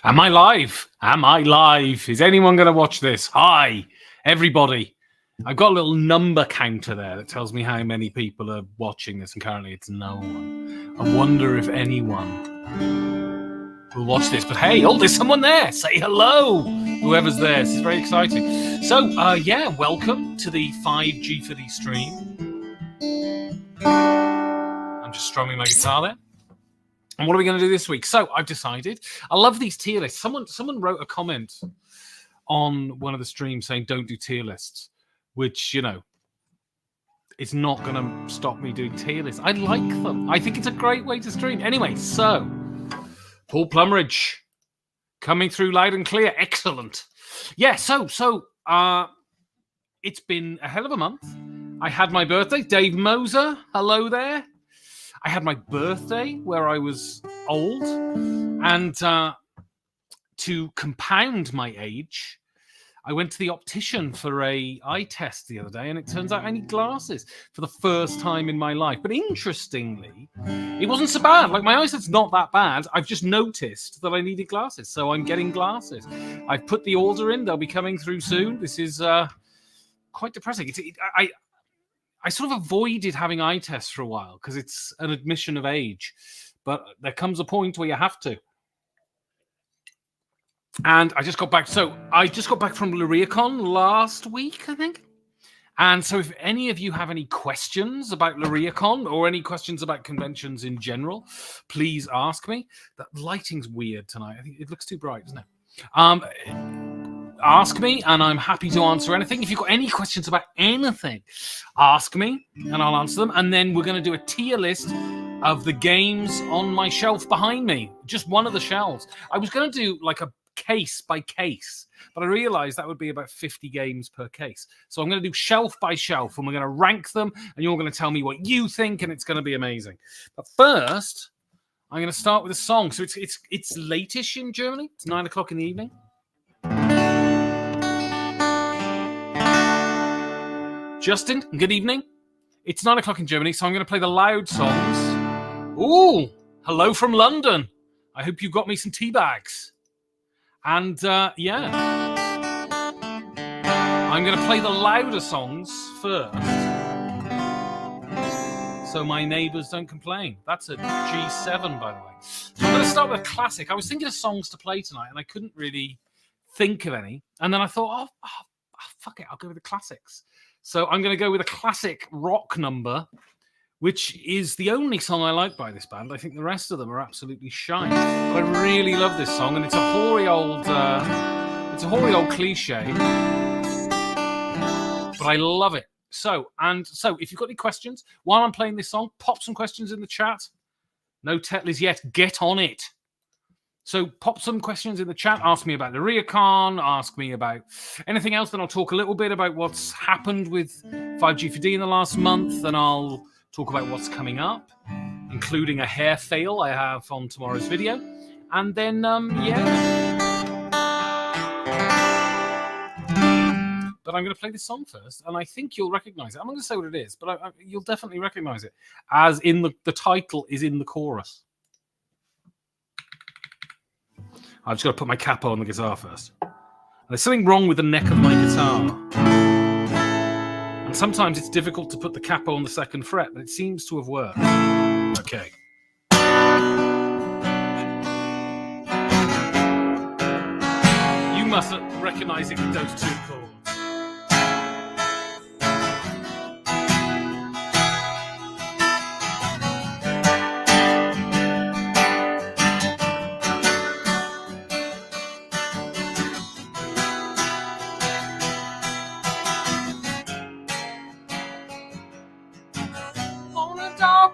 Am I live? Am I live? Is anyone going to watch this? Hi, everybody. I've got a little number counter there that tells me how many people are watching this, and currently it's no one. I wonder if anyone will watch this. But hey, there's someone there. Say hello, whoever's there. This is very exciting. So, welcome to the 5G for the stream. I'm just strumming my guitar there. And what are we going to do this week? So I've decided, I love these tier lists. Someone wrote a comment on one of the streams saying don't do tier lists, which, it's not going to stop me doing tier lists. I like them. I think it's a great way to stream. Anyway, so Paul Plumridge coming through loud and clear. Excellent. Yeah, so it's been a hell of a month. I had my birthday. Dave Moser, hello there. I had my birthday where I was old, and to compound my age, I went to the optician for a eye test the other day, and it turns out I need glasses for the first time in my life. But interestingly, it wasn't so bad. Like, my eyesight's not that bad. I've just noticed that I needed glasses, so I'm getting glasses. I've put the order in. They'll be coming through soon. This is quite depressing. I sort of avoided having eye tests for a while because it's an admission of age. But there comes a point where you have to. And I just got back. So I just got back from LaRioCon last week, I think. And so if any of you have any questions about LaRioCon or any questions about conventions in general, please ask me. That lighting's weird tonight. I think it looks too bright, doesn't it? Ask me, and I'm happy to answer anything. If you've got any questions about anything, ask me, and I'll answer them. And then we're going to do a tier list of the games on my shelf behind me. Just one of the shelves. I was going to do like a case by case, but I realized that would be about 50 games per case. So I'm going to do shelf by shelf, and we're going to rank them, and you're going to tell me what you think, and it's going to be amazing. But first, I'm going to start with a song. So it's late-ish in Germany. It's 9 o'clock in the evening. Justin, good evening. It's 9 o'clock in Germany, so I'm going to play the loud songs. Ooh, hello from London. I hope you got me some tea bags. And, I'm going to play the louder songs first, so my neighbours don't complain. That's a G7, by the way. So I'm going to start with a classic. I was thinking of songs to play tonight, and I couldn't really think of any. And then I thought, fuck it, I'll go with the classics. So I'm going to go with a classic rock number, which is the only song I like by this band. I think the rest of them are absolutely shite. But I really love this song, and it's a hoary old cliche, but I love it. So if you've got any questions while I'm playing this song, pop some questions in the chat. No Tetleys yet. Get on it. So pop some questions in the chat. Ask me about LaRioCon. Ask me about anything else. Then I'll talk a little bit about what's happened with 5G4D in the last month. And I'll talk about what's coming up, including a hair fail I have on tomorrow's video. And then, But I'm going to play this song first, and I think you'll recognize it. I'm not going to say what it is, but you'll definitely recognize it, as in the title is in the chorus. I've just got to put my capo on the guitar first. And there's something wrong with the neck of my guitar. And sometimes it's difficult to put the capo on the second fret, but it seems to have worked. Okay. You must recognize it with those two chords.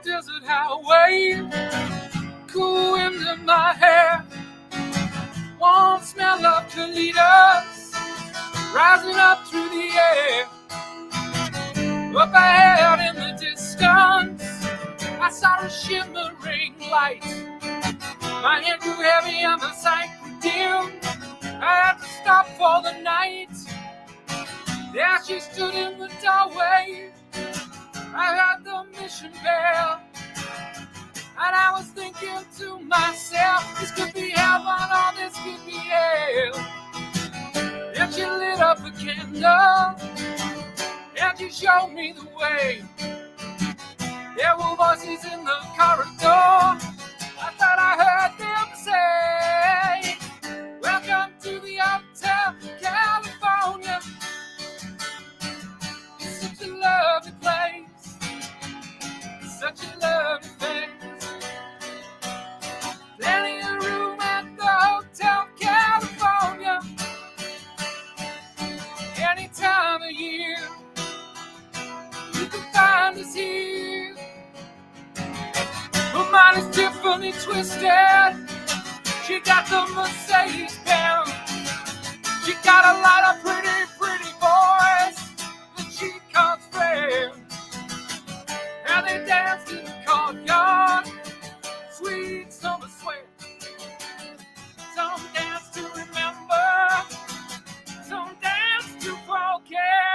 Desert highway, cool wind in my hair, warm smell of colitas rising up through the air. Up ahead in the distance, I saw a shimmering light. My hand grew heavy and my sight grew dim. I had to stop for the night. There she stood in the doorway. I heard the mission bell, and I was thinking to myself, this could be heaven or this could love, and you showed me the way. There were voices in the corridor. I thought I heard them say, welcome to the Hotel California. It's such a lovely place, it's such a lovely place. Plenty of room at the Hotel California. Any time of year, you can find us here. Her mind is Tiffany twisted. She got the Mercedes Benz. She got a lot of pretty, pretty boys that she can't spare. And they dance to the courtyard, sweet summer sweat. Some dance to remember, some dance to forget.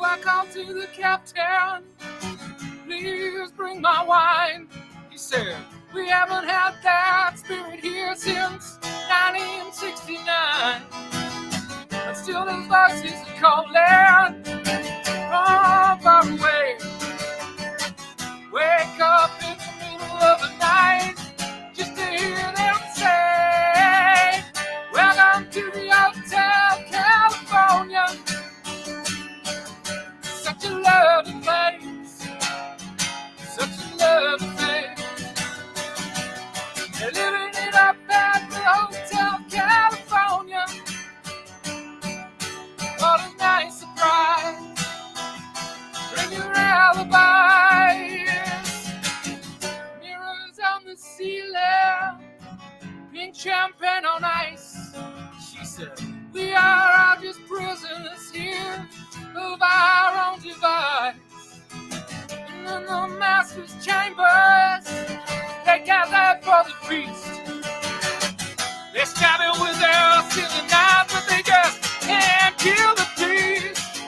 I called to the captain, please bring my wine. He said, we haven't had that spirit here since 1969. And still those voices are calling from far away. Wake up in the middle of the night just to hear them say, welcome to the Hotel California. Such a lovely place, such a lovely place. They're living it up at the Hotel California. What a nice surprise. Bring your alibis. Mirrors on the ceiling, pink champagne on ice. She said, we are all just prisoners here of our own device. And in the master's chambers, they gather for the feast. They're stabbing with their silly knives, but they just can't kill the beast.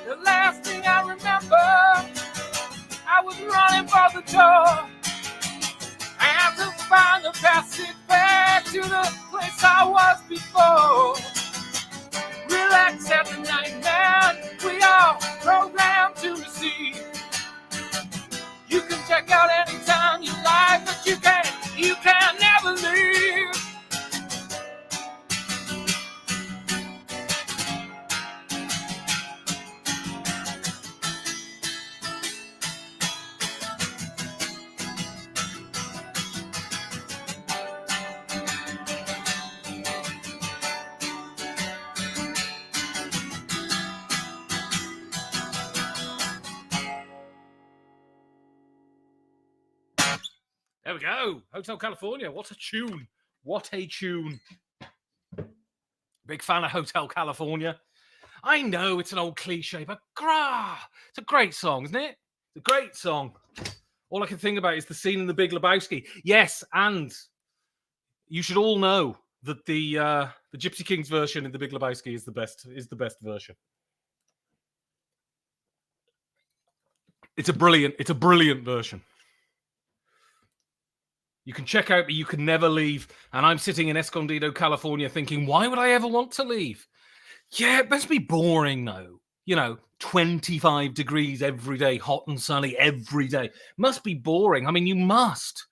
The last thing I remember, I was running for the door. I had to find the passage back to the place I was before. Relax at the night, man. We are programmed to receive. You can check out anytime you like, but you can never leave. There we go. Hotel California. What a tune. What a tune. Big fan of Hotel California. I know it's an old cliche, but it's a great song, isn't it? It's a great song. All I can think about is the scene in The Big Lebowski. Yes, and you should all know that the Gypsy Kings version in The Big Lebowski is the best version. It's a brilliant version. You can check out, but you can never leave. And I'm sitting in Escondido, California, thinking, why would I ever want to leave? Yeah, it must be boring, though. 25 degrees every day, hot and sunny every day. Must be boring. I mean, you must.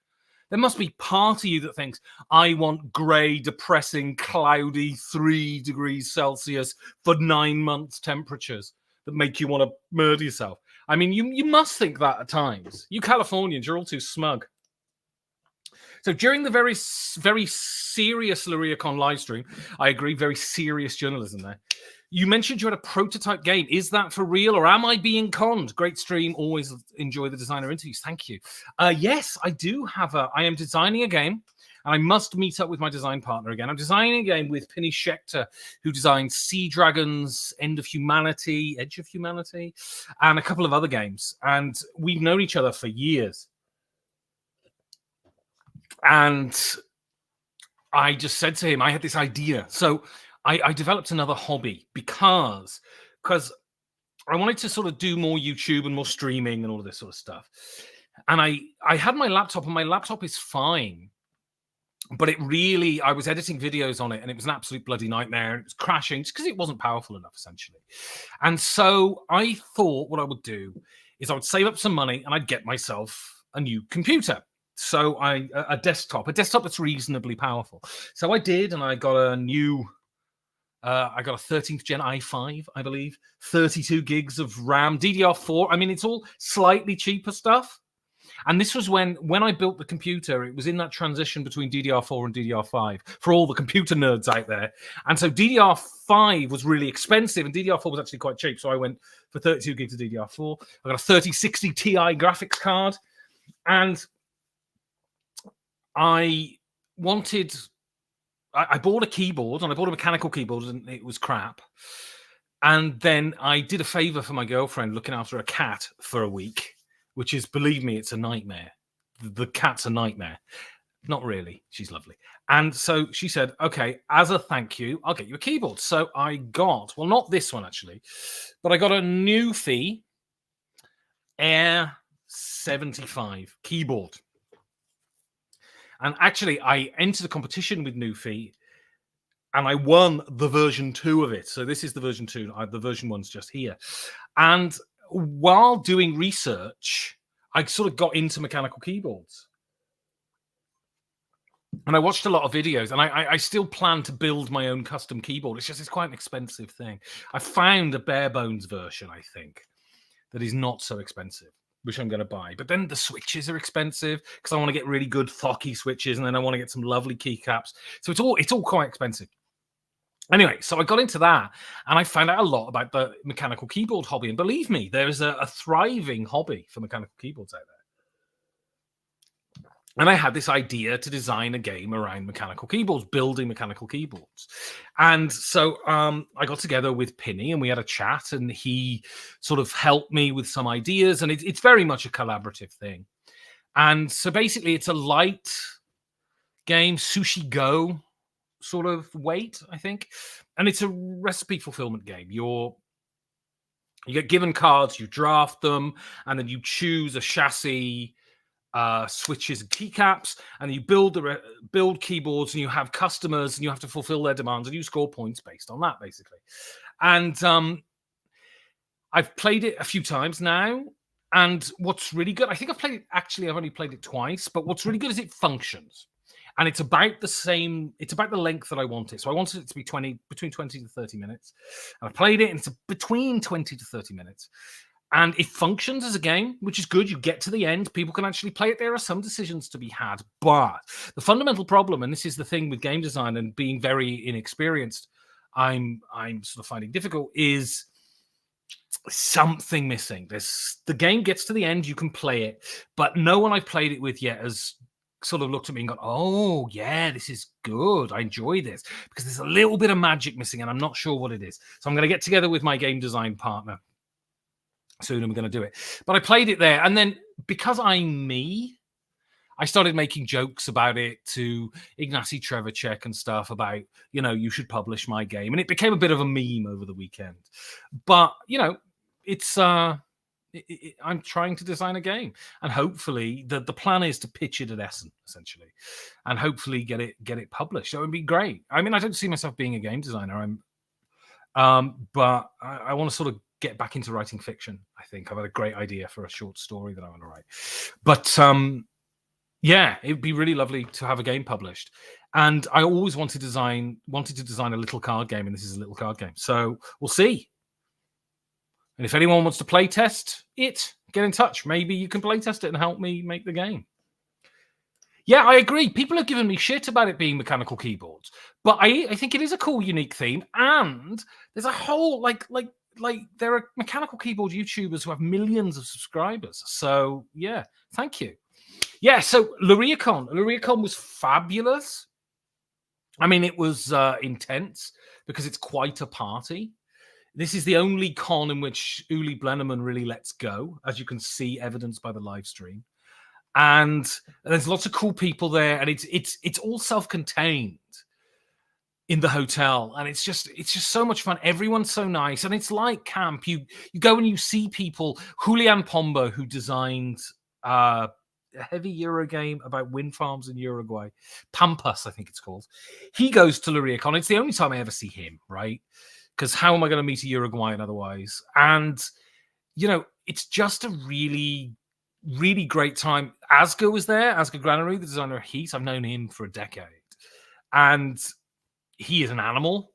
There must be part of you that thinks, I want grey, depressing, cloudy, 3 degrees Celsius for 9 months temperatures that make you want to murder yourself. I mean, you must think that at times. You Californians, you're all too smug. So during the very, very serious LaRiaCon live stream, I agree, very serious journalism there. You mentioned you had a prototype game. Is that for real, or am I being conned? Great stream. Always enjoy the designer interviews. Thank you. Yes, I do have I am designing a game. and I must meet up with my design partner again. I'm designing a game with Penny Schechter, who designed Sea Dragons, Edge of Humanity, and a couple of other games. And we've known each other for years. And I just said to him, I had this idea. So I developed another hobby because I wanted to sort of do more YouTube and more streaming and all of this sort of stuff. And I had my laptop, and my laptop is fine. But I was editing videos on it, and it was an absolute bloody nightmare. It was crashing just because it wasn't powerful enough, essentially. And so I thought what I would do is I would save up some money and I'd get myself a new computer. So a desktop that's reasonably powerful. So I did, and I got a 13th gen i5, I believe, 32 gigs of RAM, DDR4. I mean, it's all slightly cheaper stuff. And this was when I built the computer, it was in that transition between DDR4 and DDR5 for all the computer nerds out there. And so DDR5 was really expensive, and DDR4 was actually quite cheap. So I went for 32 gigs of DDR4. I got a 3060 Ti graphics card, and I bought a keyboard, and I bought a mechanical keyboard, and it was crap. And then I did a favor for my girlfriend looking after a cat for a week, which is, believe me, it's a nightmare. The cat's a nightmare. Not really. She's lovely. And so she said, okay, as a thank you, I'll get you a keyboard. So I got, well, not this one actually, but I got a Newfie Air 75 keyboard. And actually, I entered a competition with Newfie, and I won the version 2 of it. So this is the version 2. The version 1's just here. And while doing research, I sort of got into mechanical keyboards. And I watched a lot of videos, and I still plan to build my own custom keyboard. It's quite an expensive thing. I found a bare bones version, I think, that is not so expensive, which I'm going to buy. But then the switches are expensive because I want to get really good Thocky switches, and then I want to get some lovely keycaps. So it's all quite expensive. Anyway, so I got into that, and I found out a lot about the mechanical keyboard hobby. And believe me, there is a thriving hobby for mechanical keyboards out there. And I had this idea to design a game around mechanical keyboards, building mechanical keyboards. And so I got together with Pinny, and we had a chat, and he sort of helped me with some ideas. And it's very much a collaborative thing. And so basically, it's a light game, Sushi Go sort of weight, I think. And it's a recipe fulfillment game. You get given cards, you draft them, and then you choose a chassis, switches and keycaps, and you build keyboards, and you have customers, and you have to fulfill their demands, and you score points based on that, basically. And I've played it a few times now, and what's really good, I think I've only played it twice, but what's really good is it functions. And it's about the length that I want it. So I wanted it to be between 20 to 30 minutes. And I played it, and it's between 20 to 30 minutes. And it functions as a game, which is good. You get to the end. People can actually play it. There are some decisions to be had. But the fundamental problem, and this is the thing with game design and being very inexperienced, I'm sort of finding difficult, is something missing. The game gets to the end, you can play it, but no one I've played it with yet has sort of looked at me and gone, oh, yeah, this is good. I enjoy this. Because there's a little bit of magic missing, and I'm not sure what it is. So I'm going to get together with my game design partner soon, and we're going to do it. But I played it there, and then because I'm me, I started making jokes about it to Ignacy Trzewiczek and stuff about, you should publish my game. And it became a bit of a meme over the weekend. But, it's... I'm trying to design a game, and hopefully the plan is to pitch it at Essen, essentially, and hopefully get it published. So it would be great. I mean, I don't see myself being a game designer. But I want to sort of get back into writing fiction. I think I've had a great idea for a short story that I want to write. But yeah, it'd be really lovely to have a game published. And I always wanted to design a little card game, and this is a little card game. So we'll see. And if anyone wants to play test it, get in touch. Maybe you can play test it and help me make the game. Yeah, I agree. People have given me shit about it being mechanical keyboards, but I think it is a cool, unique theme. And there's a whole like there are mechanical keyboard YouTubers who have millions of subscribers. So yeah, thank you. Yeah, so LaRiaCon was fabulous. I mean, it was intense because it's quite a party. This is the only con in which Uli Blennerman really lets go, as you can see evidenced by the live stream. And there's lots of cool people there, and it's all self-contained in the hotel, and it's just so much fun. Everyone's so nice, and it's like camp. You go and you see people. Julian Pombo, who designed a heavy Euro game about wind farms in Uruguay, Pampas, I think it's called. He goes to LaRiaCon. It's the only time I ever see him, right? Because how am I going to meet a Uruguayan otherwise? And it's just a really, really great time. Asger was there. Asger Granary, the designer of Heat. I've known him for a decade, and he is an animal,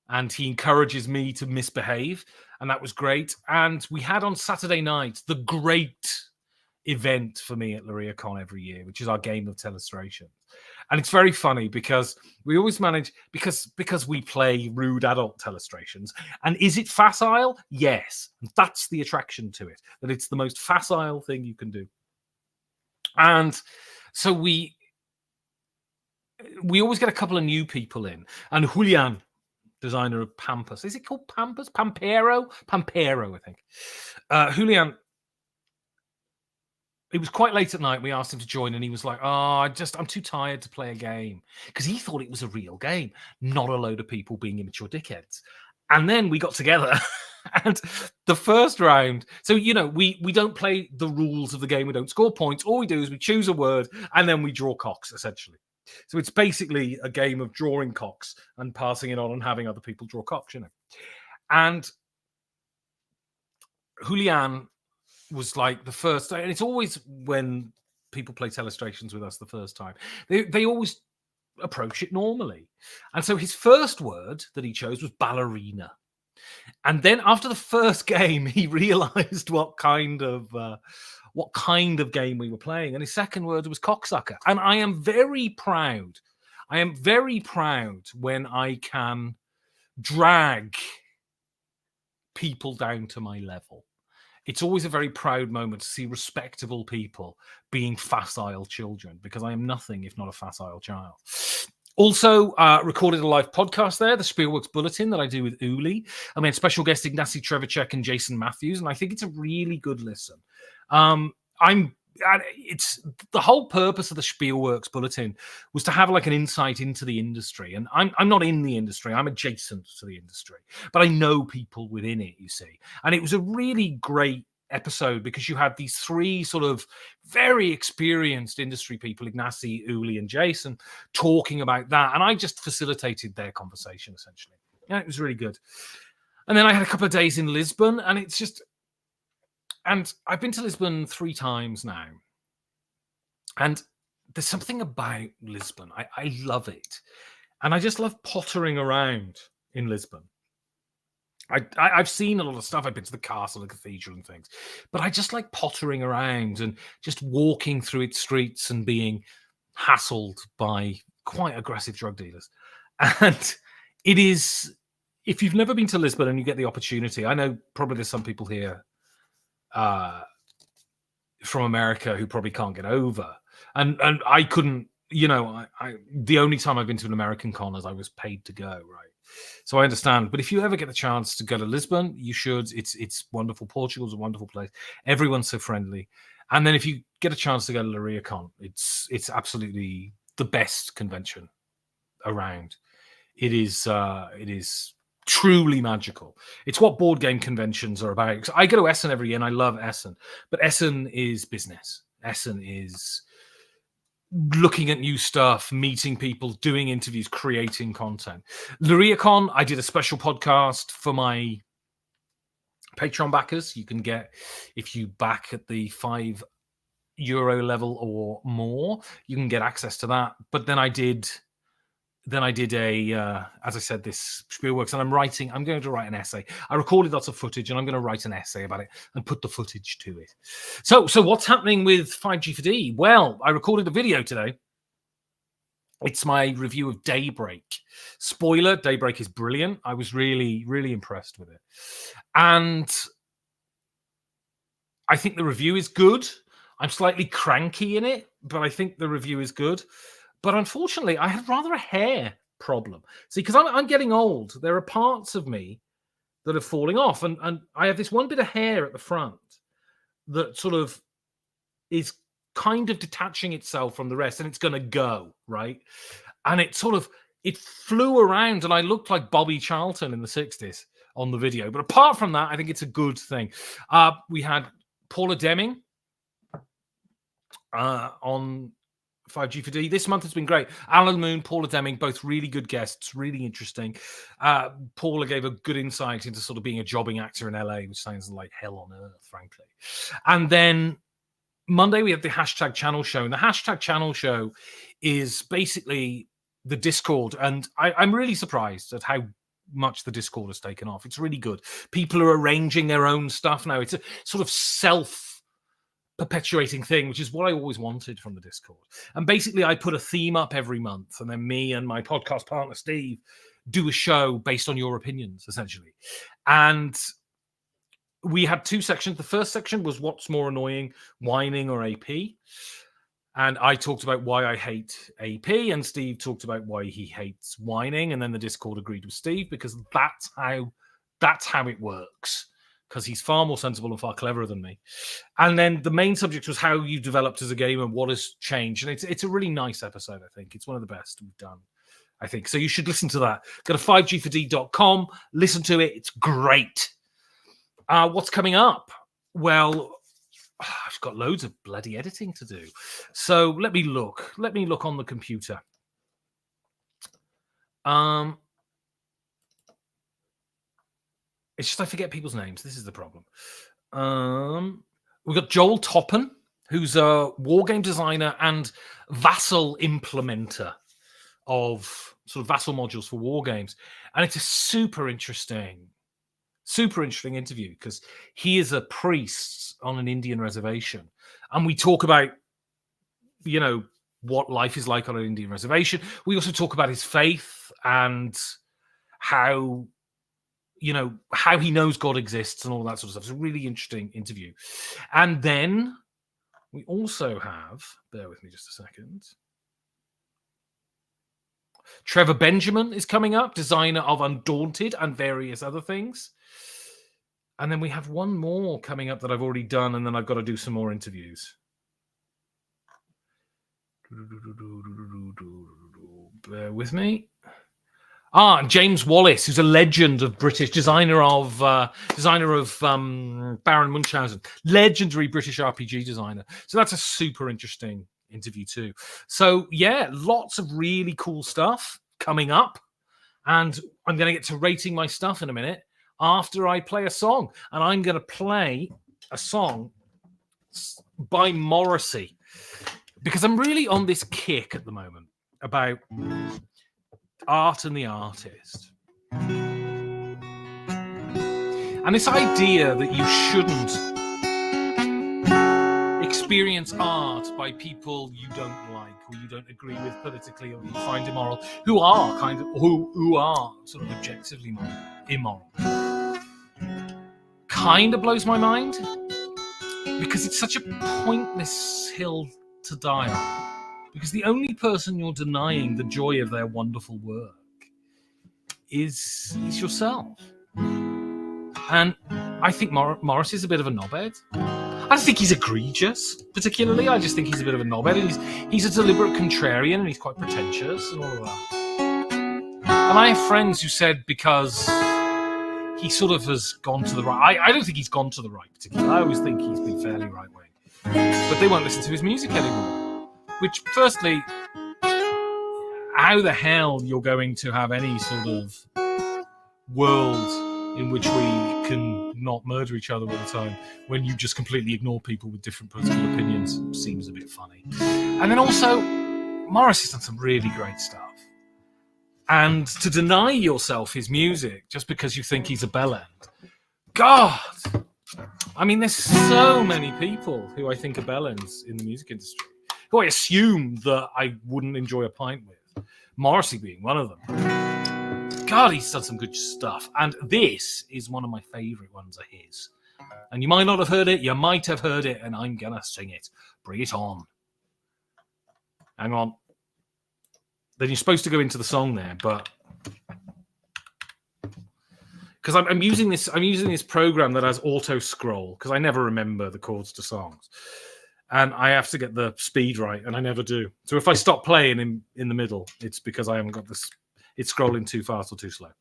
and he encourages me to misbehave, and that was great. And we had on Saturday night the great event for me at LaRiaCon every year, which is our game of Telestration. And it's very funny because we always manage, because we play rude adult Telestrations. And is it facile? Yes. And that's the attraction to it, that it's the most facile thing you can do. And so we always get a couple of new people in. And Julian, designer of Pampas. Is it called Pampas? Pampero, I think. Julian, it was quite late at night. We asked him to join, and he was like, I'm too tired to play a game. Because he thought it was a real game, not a load of people being immature dickheads. And then we got together, and the first round, so, we don't play the rules of the game. We don't score points. All we do is we choose a word, and then we draw cocks, essentially. So it's basically a game of drawing cocks and passing it on and having other people draw cocks, And Julian was like the first, and it's always when people play Telestrations with us the first time, they always approach it normally. And so his first word that he chose was ballerina. And then after the first game, he realized what kind of game we were playing. And his second word was cocksucker. And I am very proud. When I can drag people down to my level. It's always a very proud moment to see respectable people being facile children, because I am nothing if not a facile child. Also, recorded a live podcast there, the Spielworks Bulletin that I do with Uli. I mean, special guest Ignacy Trevicek and Jason Matthews, and I think it's a really good listen. It's the whole purpose of the Spielworks Bulletin was to have like an insight into the industry, and I'm not in the industry, I'm adjacent to the industry, but I know people within it, you see. And it was a really great episode because you had these three sort of very experienced industry people, Ignacy, Uli, and Jason, talking about that, and I just facilitated their conversation essentially. Yeah, it was really good. And then I had a couple of days in Lisbon, and it's just. And I've been to Lisbon 3 times now. And there's something about Lisbon. I love it. And I just love pottering around in Lisbon. I've seen a lot of stuff. I've been to the castle, the cathedral and things. But I just like pottering around and just walking through its streets and being hassled by quite aggressive drug dealers. And it is, if you've never been to Lisbon and you get the opportunity, I know probably there's some people here from America who probably can't get over, and I couldn't, I the only time I've been to an American con is I was paid to go, right? So I understand, but if you ever get the chance to go to Lisbon, you should. It's wonderful. Portugal's a wonderful place. Everyone's so friendly, and then if you get a chance to go to LaRiaCon, it's absolutely the best convention around. It is truly magical. It's what board game conventions are about. I go to Essen every year and I love Essen, but Essen is business. Essen is looking at new stuff, meeting people, doing interviews, creating content. LaRiaCon, I did a special podcast for my Patreon backers. You can get, if you back at the €5 level or more, you can get access to that. But then I did a, as I said, this Spielworks, and I'm going to write an essay. I recorded lots of footage, and I'm going to write an essay about it and put the footage to it. So what's happening with 5G4D? Well, I recorded a video today. It's my review of Daybreak. Spoiler, Daybreak is brilliant. I was really, really impressed with it. And I think the review is good. I'm slightly cranky in it, but I think the review is good. But unfortunately, I had rather a hair problem. See, because I'm getting old, there are parts of me that are falling off, and I have this one bit of hair at the front that sort of is kind of detaching itself from the rest, and it's going to go, right? And it flew around, and I looked like Bobby Charlton in the 60s on the video. But apart from that, I think it's a good thing. We had Paula Deming on 5G4D. This month has been great. Alan Moon, Paula Deming, both really good guests, really interesting. Paula gave a good insight into sort of being a jobbing actor in LA, which sounds like hell on earth, frankly. And then Monday, we have the Hashtag Channel Show. And the Hashtag Channel Show is basically the Discord. And I'm really surprised at how much the Discord has taken off. It's really good. People are arranging their own stuff now. It's a sort of self-perpetuating thing, which is what I always wanted from the Discord. And basically, I put a theme up every month, and then me and my podcast partner, Steve, do a show based on your opinions, essentially. And we had two sections. The first section was what's more annoying, whining or AP. And I talked about why I hate AP, and Steve talked about why he hates whining. And then the Discord agreed with Steve, because that's how it works, because he's far more sensible and far cleverer than me. And then the main subject was how you developed as a gamer and what has changed. And it's a really nice episode, I think. It's one of the best we've done, I think. So you should listen to that. Go to 5g4d.com, listen to it. It's great. What's coming up? Well, I've got loads of bloody editing to do. So let me look. Let me look on the computer. It's just I forget people's names. This is the problem. We've got Joel Toppen, who's a war game designer and Vassal implementer of sort of Vassal modules for war games. And it's a super interesting interview, because he is a priest on an Indian reservation. And we talk about, what life is like on an Indian reservation. We also talk about his faith and how he knows God exists and all that sort of stuff. It's a really interesting interview. And then we also have, bear with me just a second, Trevor Benjamin is coming up, designer of Undaunted and various other things. And then we have one more coming up that I've already done, and then I've got to do some more interviews. Bear with me. And James Wallace, who's a legend of British designer of Baron Munchausen, legendary British RPG designer. So that's a super interesting interview too. So yeah, lots of really cool stuff coming up, and I'm going to get to rating my stuff in a minute after I play a song. And I'm going to play a song by Morrissey, because I'm really on this kick at the moment about art and the artist. And this idea that you shouldn't experience art by people you don't like, or you don't agree with politically, or you find immoral, who are sort of objectively immoral, kind of blows my mind, because it's such a pointless hill to die on. Because the only person you're denying the joy of their wonderful work is yourself. And I think Morris is a bit of a knobhead. I don't think he's egregious, particularly. I just think he's a bit of a knobhead. He's a deliberate contrarian, and he's quite pretentious and all of that. And I have friends who said because he sort of has gone to the right. I don't think he's gone to the right particularly. I always think he's been fairly right-wing. But they won't listen to his music anymore. Which, firstly, how the hell you're going to have any sort of world in which we can not murder each other all the time when you just completely ignore people with different political opinions seems a bit funny. And then also, Morris has done some really great stuff. And to deny yourself his music just because you think he's a bellend, God! I mean, there's so many people who I think are bellends in the music industry, who I assume that I wouldn't enjoy a pint with. Morrissey being one of them. God, he's done some good stuff. And this is one of my favourite ones of his. And you might not have heard it, you might have heard it, and I'm going to sing it. Bring it on. Hang on. Then you're supposed to go into the song there, but because I'm using this program that has auto scroll because I never remember the chords to songs, and I have to get the speed right, and I never do. So if I stop playing in the middle, it's because I haven't got this. It's scrolling too fast or too slow.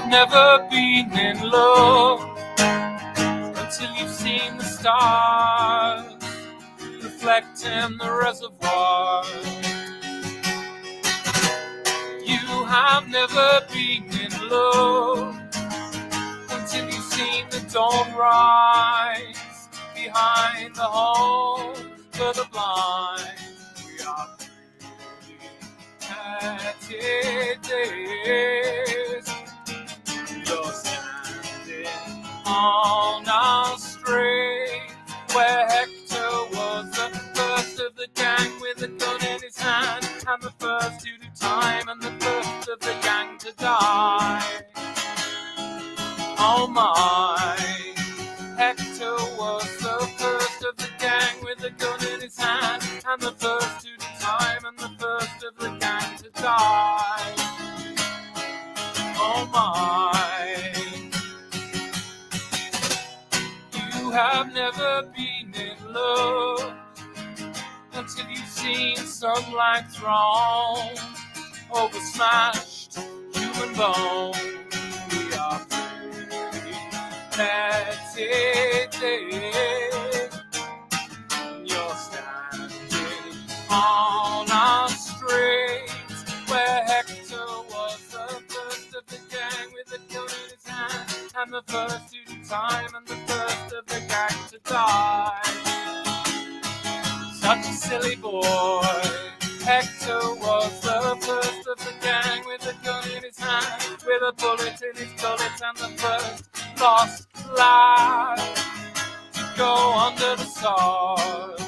Never been in love until you've seen the stars reflect in the reservoir. You have never been in love until you've seen the dawn rise behind the home for the blind. We are pretty days. You're standing on our street where Hector was the first of the gang with a gun in his hand, and the first to do time, and the first of the gang to die. Oh my, Hector was the first of the gang with a gun in his hand, and the first to do time, and the first of the gang to die. Oh my. You have never been in love until you've seen sunlight thrown over smashed human bone. We are pretty petty. You're standing on our street where Hector was the first of the gang with a gun in his hand, and the first to do time, and the first of the gang to die. Such a silly boy. Hector was the first of the gang with a gun in his hand, with a bullet in his gullet, and the first lost lad to go under the sword.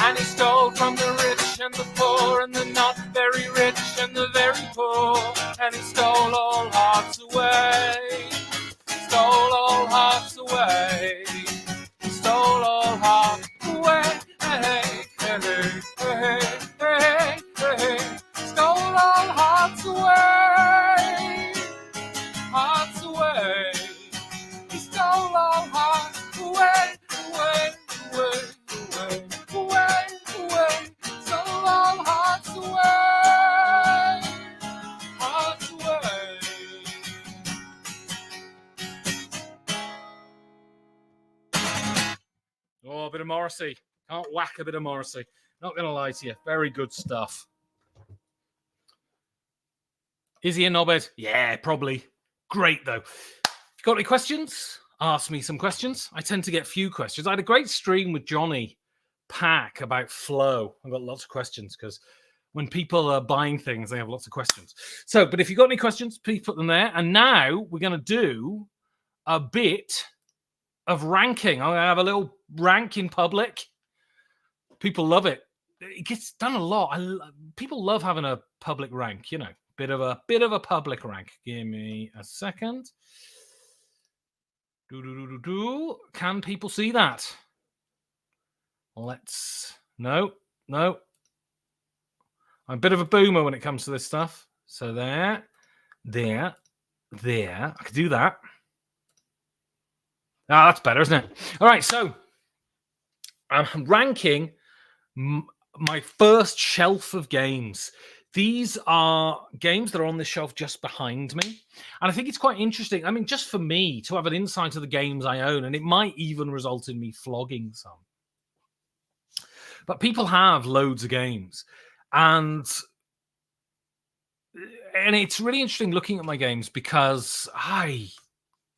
And he stole from the rich and the poor and the not very rich and the very poor. And he stole all hearts away. Stole all hearts away. He stole all hearts away. Hey, hey, hey, hey, hey, hey. Stole all hearts away. Hearts away. He stole all hearts away, away, away, away. Away, away, stole all hearts away, hearts away. Oh, a bit of Morrissey. Can't whack a bit of Morrissey. Not going to lie to you. Very good stuff. Is he a knobhead? Yeah, probably. Great, though. If you got any questions, ask me some questions. I tend to get few questions. I had a great stream with Johnny Pack about flow. I've got lots of questions because when people are buying things, they have lots of questions. So, but if you've got any questions, please put them there. And now we're going to do a bit of ranking. I'm going to have a little rank in public. People love it. It gets done a lot. People love having a public rank, you know, bit of a public rank. Give me a second. Can people see that? No. I'm a bit of a boomer when it comes to this stuff. So there. I could do that. That's better, isn't it? All right, so I'm ranking my first shelf of games. These are games that are on the shelf just behind me. And I think it's quite interesting. I mean, just for me to have an insight of the games I own, and it might even result in me flogging some. But people have loads of games. And it's really interesting looking at my games because I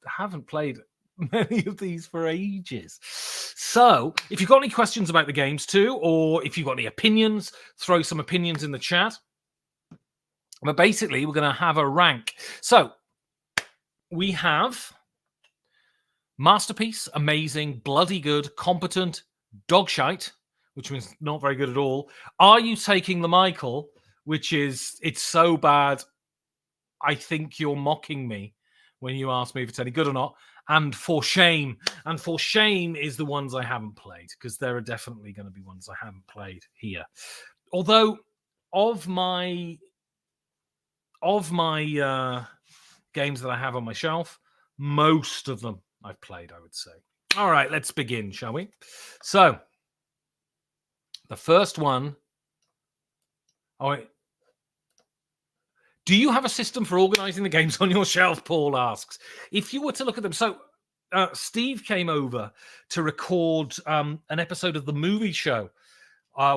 haven't played many of these for ages. So if you've got any questions about the games too, or if you've got any opinions, throw some opinions in the chat. But basically, we're going to have a rank. So we have Masterpiece, amazing, bloody good, competent, dogshite, which means not very good at all. Are You Taking the Michael, which is, it's so bad, I think you're mocking me when you ask me if it's any good or not. And For Shame. And For Shame is the ones I haven't played, because there are definitely going to be ones I haven't played here. Although, of my games that I have on my shelf, most of them I've played, I would say. All right, let's begin, shall we? So, the first one. Do you have a system for organizing the games on your shelf? Paul asks. If you were to look at them, so Steve came over to record an episode of the movie show.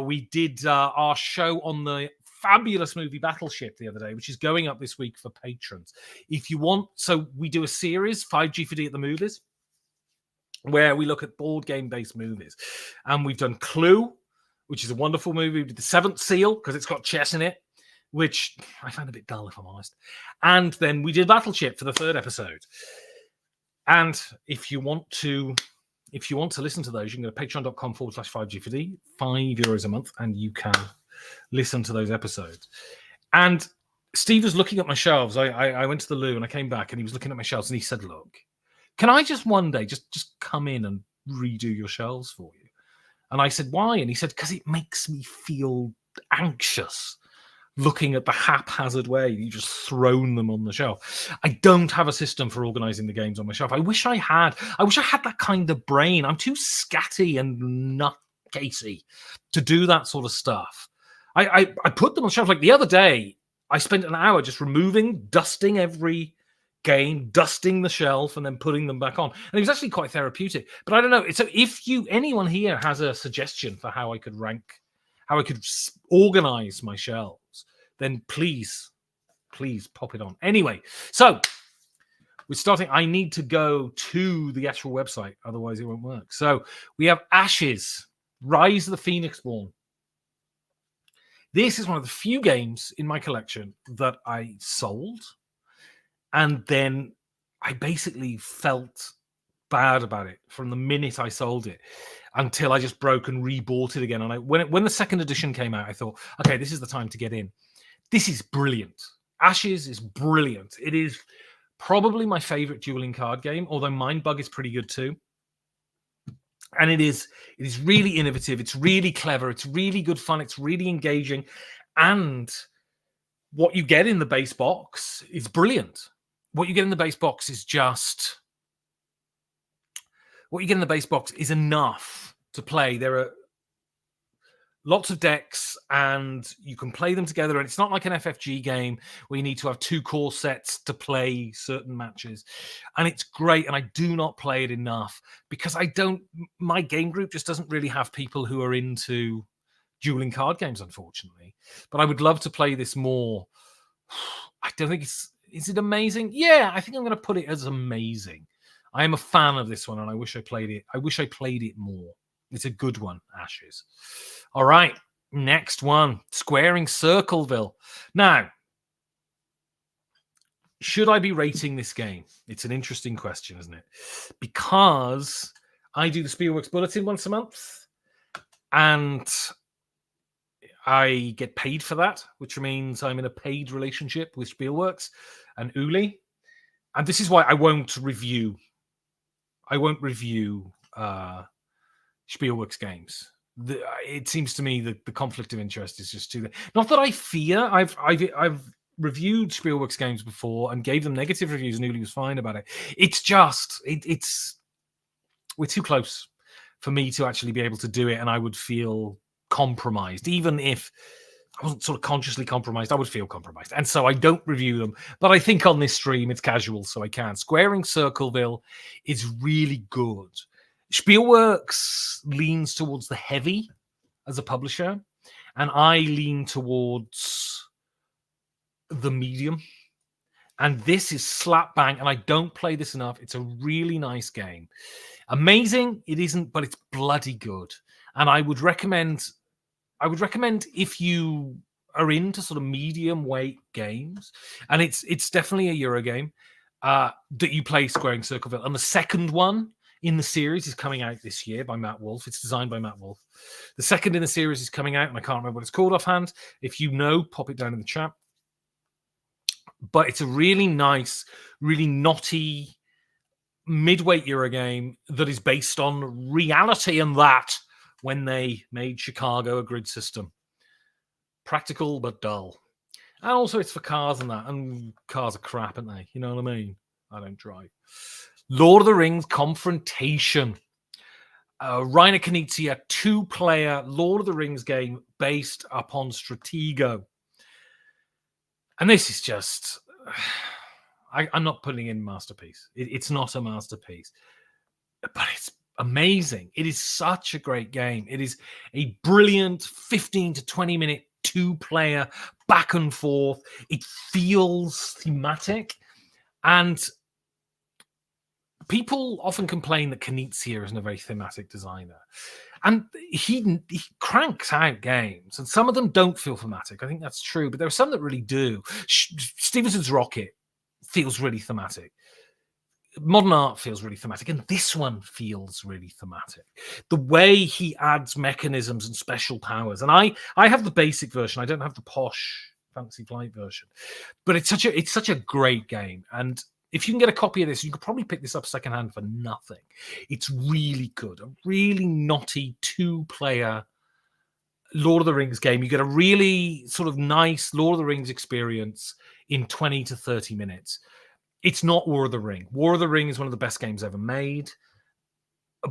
We did our show on the fabulous movie Battleship the other day, which is going up this week for patrons. If you want, so we do a series, 5G4D at the movies, where we look at board game based movies. And we've done Clue, which is a wonderful movie. We did The Seventh Seal, because it's got chess in it, which I found a bit dull, if I'm honest. And then we did Battleship for the third episode. And if you want to listen to those, you can go to patreon.com/5G4D, €5 a month, and you can listen to those episodes. And Steve was looking at my shelves. I went to the loo and I came back and he was looking at my shelves and he said, look, can I just one day just come in and redo your shelves for you? And I said, why? And he said, because it makes me feel anxious looking at the haphazard way you just thrown them on the shelf. I don't have a system for organizing the games on my shelf. I wish I had that kind of brain. I'm too scatty and nutcasey to do that sort of stuff. I put them on the shelf. Like the other day, I spent an hour just dusting every game, dusting the shelf, and then putting them back on. And it was actually quite therapeutic. But I don't know. So if anyone here has a suggestion for how I could organize my shelves, then please pop it on. Anyway, so we're starting. I need to go to the actual website, otherwise it won't work. So we have Ashes, Rise of the Phoenixborn. This is one of the few games in my collection that I sold, and then I basically felt bad about it from the minute I sold it until I just broke and rebought it again. And when the second edition came out, I thought, okay, this is the time to get in. This is brilliant. Ashes is brilliant. It is probably my favorite dueling card game, although Mindbug is pretty good too. And it is really innovative. It's really clever. It's really good fun. It's really engaging. And what you get in the base box is brilliant. What you get in the base box is enough to play. There are lots of decks and you can play them together. And it's not like an FFG game where you need to have 2 core sets to play certain matches. And it's great. And I do not play it enough because my game group just doesn't really have people who are into dueling card games, unfortunately. But I would love to play this more. I don't think is it amazing? Yeah, I think I'm going to put it as amazing. I am a fan of this one and I wish I played it. I wish I played it more. It's a good one, Ashes. All right, next one, Squaring Circleville. Now, should I be rating this game? It's an interesting question, isn't it? Because I do the Spielworks Bulletin once a month, and I get paid for that, which means I'm in a paid relationship with Spielworks and Uli. And this is why I won't review Spielworks games. It seems to me that the conflict of interest is just too. Not that I fear. I've reviewed Spielworks games before and gave them negative reviews, and Uli was fine about it. It's just we're too close for me to actually be able to do it, and I would feel compromised. Even if I wasn't sort of consciously compromised, I would feel compromised, and so I don't review them. But I think on this stream it's casual, so I can. Squaring Circleville is really good. Spielworks leans towards the heavy as a publisher, and I lean towards the medium. And this is slap bang, and I don't play this enough. It's a really nice game. Amazing, it isn't, but it's bloody good. And I would recommend if you are into sort of medium weight games, and it's definitely a Euro game, that you play Squaring Circleville. And the second one in the series is coming out this year by Matt Wolf. It's designed by Matt Wolf. The second in the series is coming out, and I can't remember what it's called offhand. If you know, pop it down in the chat. But it's a really nice, really knotty midweight Euro game that is based on reality, and that when they made Chicago a grid system. Practical but dull. And also it's for cars and that, and cars are crap, aren't they? You know what I mean? I don't drive. Lord of the Rings Confrontation. Reiner Knizia 2-player Lord of the Rings game based upon Stratego. And this is just... I'm not putting in masterpiece. It's not a masterpiece. But it's amazing. It is such a great game. It is a brilliant 15 to 20 minute 2-player back and forth. It feels thematic. And people often complain that Knizia isn't a very thematic designer. And he cranks out games, and some of them don't feel thematic. I think that's true, but there are some that really do. Stevenson's Rocket feels really thematic. Modern Art feels really thematic, and this one feels really thematic. The way he adds mechanisms and special powers, and I have the basic version. I don't have the posh Fantasy Flight version, but it's such a great game. And if you can get a copy of this, you could probably pick this up secondhand for nothing. It's really good, a really knotty 2-player Lord of the Rings game. You get a really sort of nice Lord of the Rings experience in 20 to 30 minutes. It's not War of the Ring. War of the Ring is one of the best games ever made,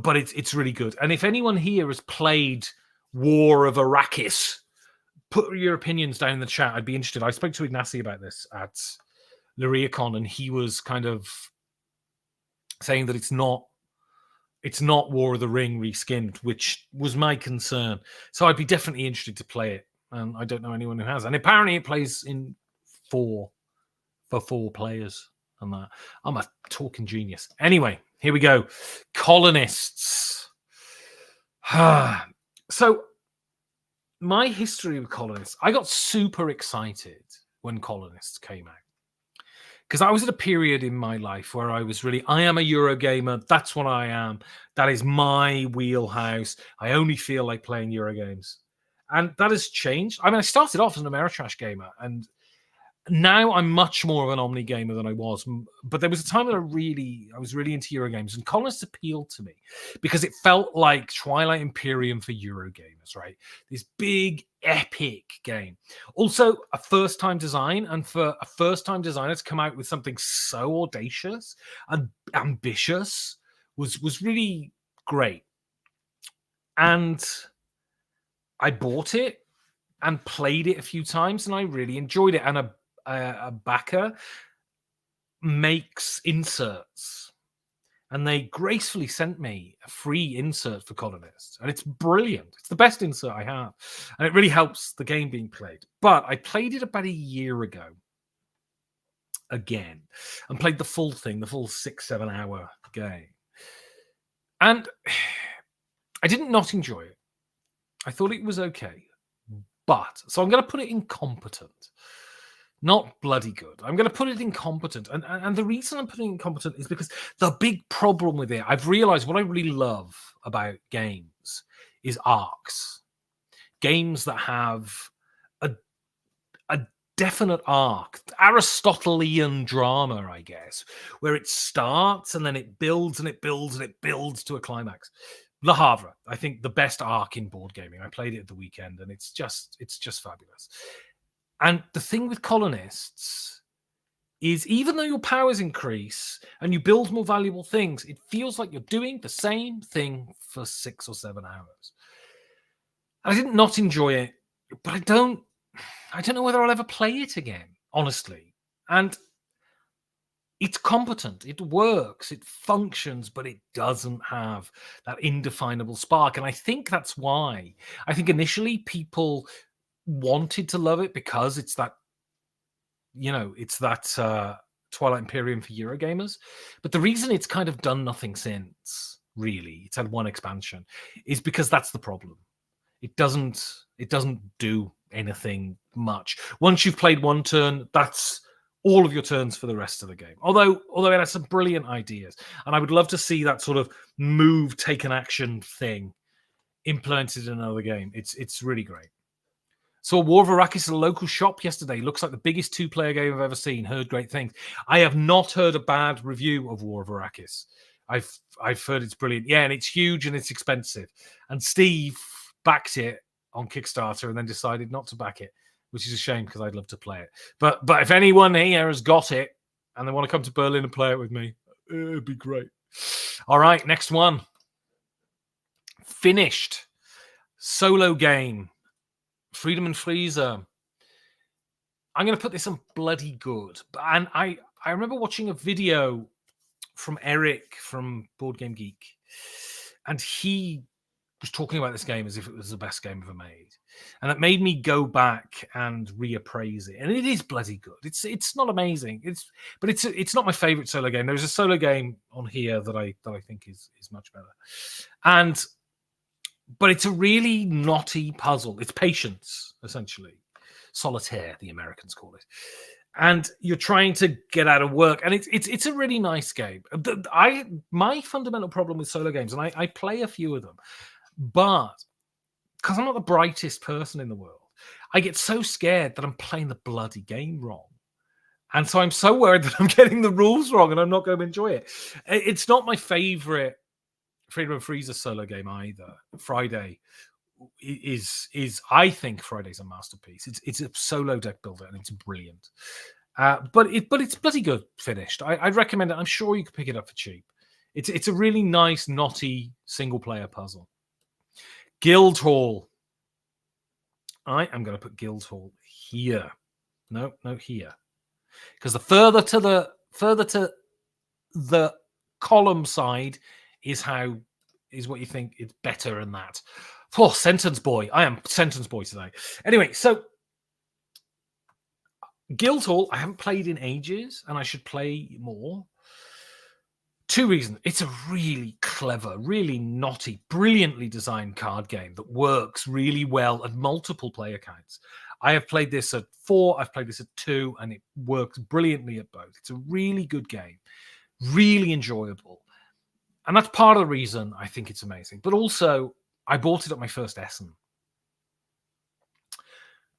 but it's really good. And if anyone here has played War of Arrakis, put your opinions down in the chat. I'd be interested. I spoke to Ignacy about this at Lariacon, and he was kind of saying that it's not War of the Ring reskinned, which was my concern. So I'd be definitely interested to play it. And I don't know anyone who has. And apparently it plays in 4 players. And that. I'm a talking genius. Anyway, here we go. Colonists. So my history with Colonists, I got super excited when Colonists came out. Because I was at a period in my life where I am a Eurogamer. That's what I am. That is my wheelhouse. I only feel like playing Eurogames. And that has changed. I mean, I started off as an Ameritrash gamer, and now I'm much more of an Omni gamer than I was. But there was a time that I was really into Eurogames, and Colonists appealed to me because it felt like Twilight Imperium for Eurogamers, right? This big, epic game. Also, a first-time design, and for a first-time designer to come out with something so audacious and ambitious was really great. And I bought it and played it a few times, and I really enjoyed it. And a backer makes inserts, and they gracefully sent me a free insert for Colonists, and it's brilliant. It's the best insert I have, and it really helps the game being played. But I played it about a year ago again, and played the full thing, the full 6-7 hour game, and I didn't not enjoy it. I thought it was okay, but so I'm going to put it in competent. Not bloody good. I'm going to put it incompetent. And the reason I'm putting it incompetent is because the big problem with it, I've realized what I really love about games is arcs. Games that have a definite arc. Aristotelian drama, I guess, where it starts and then it builds and it builds and it builds to a climax. Le Havre, I think the best arc in board gaming. I played it at the weekend, and it's just fabulous. And the thing with Colonists is, even though your powers increase and you build more valuable things, it feels like you're doing the same thing for 6 or 7 hours. I did not enjoy it, but I don't know whether I'll ever play it again, honestly. And it's competent, it works, it functions, but it doesn't have that indefinable spark. And I think that's why. I think initially people wanted to love it because it's that, Twilight Imperium for Eurogamers. But the reason it's kind of done nothing since, really, it's had one expansion, is because that's the problem. It doesn't do anything much. Once you've played one turn, that's all of your turns for the rest of the game. Although it has some brilliant ideas. And I would love to see that sort of move, take an action thing implemented in another game. It's really great. Saw War of Arrakis at a local shop yesterday. Looks like the biggest 2-player game I've ever seen. Heard great things. I have not heard a bad review of War of Arrakis. I've heard it's brilliant. Yeah, and it's huge and it's expensive. And Steve backed it on Kickstarter and then decided not to back it, which is a shame because I'd love to play it. But if anyone here has got it and they want to come to Berlin and play it with me, it'd be great. All right, next one. Finished. Solo game. Friedemann Friese. I'm going to put this on bloody good. And I remember watching a video from Eric from Board Game Geek, and he was talking about this game as if it was the best game ever made. And it made me go back and reappraise it. And it is bloody good. It's not amazing. But it's not my favorite solo game. There's a solo game on here that I think is much better. But it's a really knotty puzzle. It's patience, essentially. Solitaire, the Americans call it. And you're trying to get out of work. And it's a really nice game. My fundamental problem with solo games, and I play a few of them, but because I'm not the brightest person in the world, I get so scared that I'm playing the bloody game wrong. And so I'm so worried that I'm getting the rules wrong and I'm not going to enjoy it. It's not my favorite Friedemann Friese solo game either. Friday is I think Friday's a masterpiece. It's a solo deck builder and it's brilliant. But it's bloody good finished. I'd recommend it. I'm sure you could pick it up for cheap. It's a really nice, knotty single player puzzle. Guildhall. I am going to put Guildhall here. No, here. Because the further to the column side is what you think is better than that. Oh, Sentence Boy. I am Sentence Boy today. Anyway, so Guildhall, I haven't played in ages, and I should play more. 2 reasons. It's a really clever, really knotty, brilliantly designed card game that works really well at multiple player counts. I have played this at 4, I've played this at 2, and it works brilliantly at both. It's a really good game, really enjoyable. And that's part of the reason I think it's amazing. But also, I bought it at my first Essen.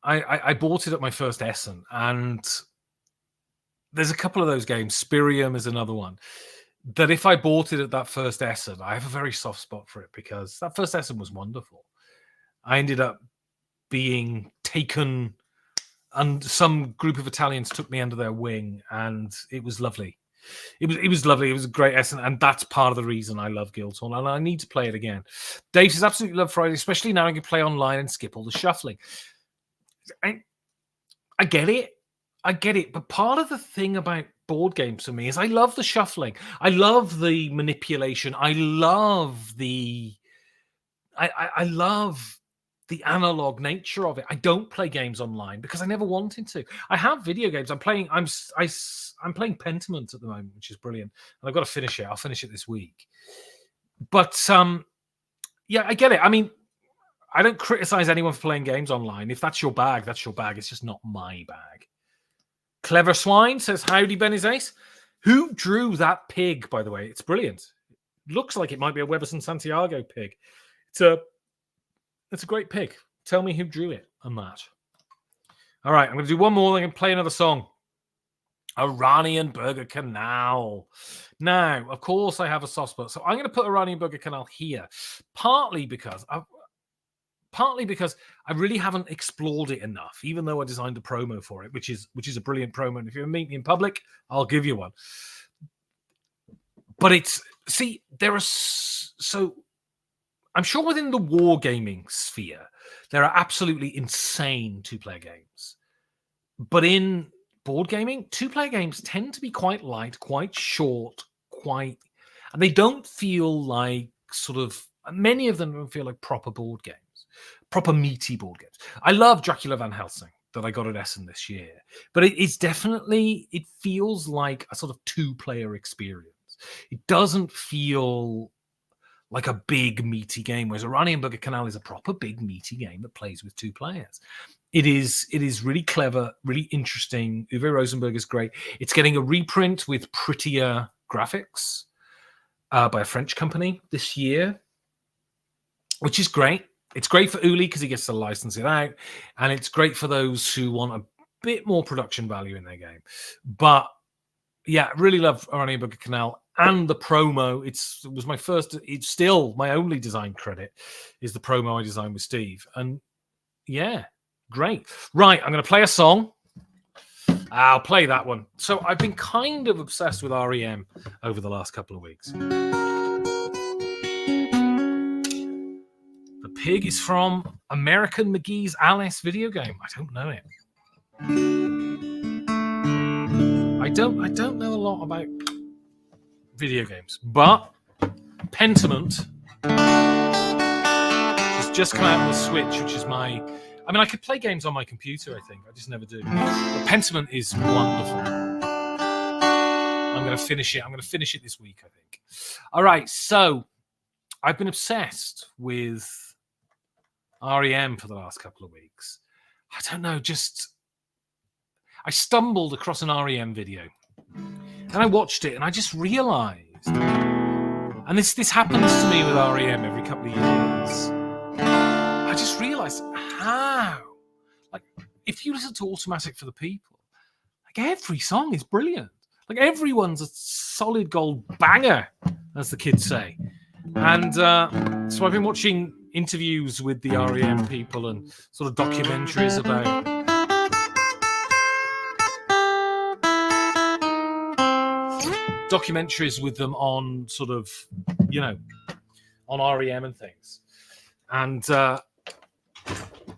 I bought it at my first Essen, and there's a couple of those games. Spirium is another one. That if I bought it at that first Essen, I have a very soft spot for it because that first Essen was wonderful. I ended up being taken, and some group of Italians took me under their wing, and it was lovely. It was lovely. It was a great Essen, and that's part of the reason I love Guildhall, and I need to play it again. Dave says, absolutely love Friday, especially now I can play online and skip all the shuffling. I get it, but part of the thing about board games for me is I love the shuffling. I love the manipulation. I love the analog nature of it. I don't play games online because I never wanted to. I have video games. I'm playing Pentiment at the moment, which is brilliant, and I've got to finish it. I'll finish it this week. But yeah, I get it. I mean, I don't criticize anyone for playing games online. If that's your bag, that's your bag. It's just not my bag. Clever Swine says, howdy, Benny's Ace. Who drew that pig, by the way? It's brilliant. It looks like it might be a Weberson Santiago pig. It's a great pig. Tell me who drew it on that. All right, I'm going to do one more. I'm going to play another song. Oranienburger Canal. Now, of course, I have a soft spot. So I'm going to put Oranienburger Canal here, partly because I really haven't explored it enough, even though I designed a promo for it, which is a brilliant promo. And if you meet me in public, I'll give you one. But I'm sure within the wargaming sphere, there are absolutely insane 2-player games. But in board gaming, 2-player games tend to be quite light, quite short, and they don't feel like many of them don't feel like proper board games. Proper meaty board games. I love Dracula Van Helsing. that I got at Essen this year. But it's definitely, it feels like a sort of 2-player experience. It doesn't feel like a big meaty game, whereas Oranienburger Canal is a proper big meaty game that plays with 2 players. It is really clever, really interesting. Uwe Rosenberg is great. It's getting a reprint with prettier graphics by a French company this year, which is great. It's great for Uli because he gets to license it out, and it's great for those who want a bit more production value in their game. But yeah, really love Oranienburger Canal and the promo. It was my first. It's still my only design credit is the promo I designed with Steve, and yeah, great. Right, I'm going to play a song. I'll play that one. So I've been kind of obsessed with REM over the last couple of weeks. The pig is from American McGee's Alice video game. I don't know it. I don't know a lot about video games, but Pentiment has just come out on the Switch, which is I could play games on my computer, I think. I just never do. But Pentiment is wonderful. I'm going to finish it. I'm going to finish it this week, I think. All right, so I've been obsessed with REM for the last couple of weeks. I don't know, I stumbled across an REM video and I watched it and I just realized, and this happens to me with REM every couple of years, I just realized how, like, if you listen to Automatic for the People, like, every song is brilliant. Like, everyone's a solid gold banger, as the kids say. And so I've been watching interviews with the REM people and sort of documentaries about with them on sort of, on REM and things. And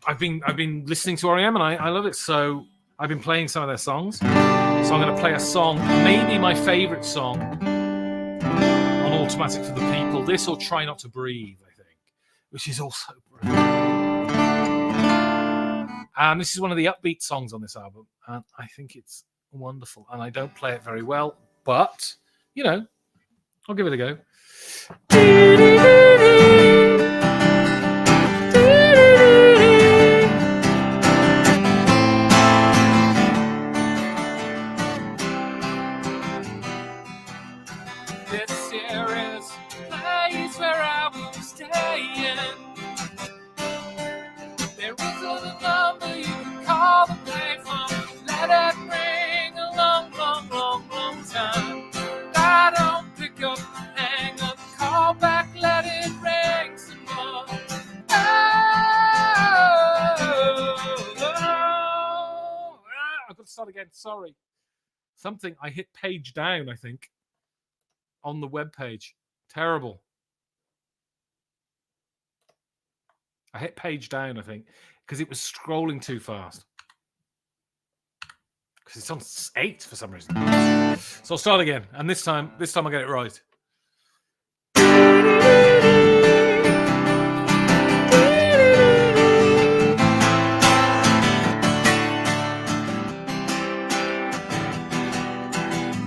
I've been listening to REM and I love it. So I've been playing some of their songs. So I'm going to play a song, maybe my favorite song on Automatic for the People. This or Try Not to Breathe, I think, which is also brilliant. And this is one of the upbeat songs on this album. And I think it's wonderful. And I don't play it very well, but, I'll give it a go. This here is the place where I will stay in. There isn't a number you can call the payphone. Let it ring a long, long, long, long time. I don't pick up, hang up, call back, let it ring some more. I've got to start again. Sorry. I hit page down, I think, on the web page. Terrible. I hit page down, I think, because it was scrolling too fast. Because it's on 8 for some reason. So I'll start again, and this time I'll get it right.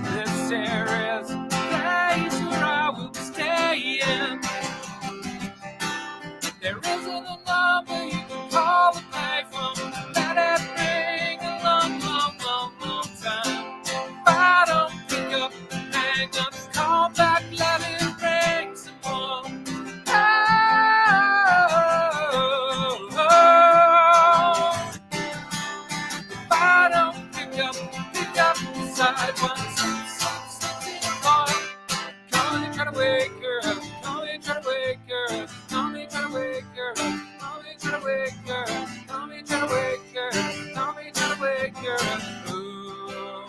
This here is the place where I will be staying. There isn't a number you can call the payphone. Let it ring a long, long, long, long time. If I don't pick up, hang up, call back, let it ring some more. Oh. If I don't pick up beside one, something more. Call me, try to wake her up. Call me, try to wake her up. Call me, try to wake her up. Call me, try to wake her up. Call me, try to wake her up. Call me, try to wake her up. Ooh.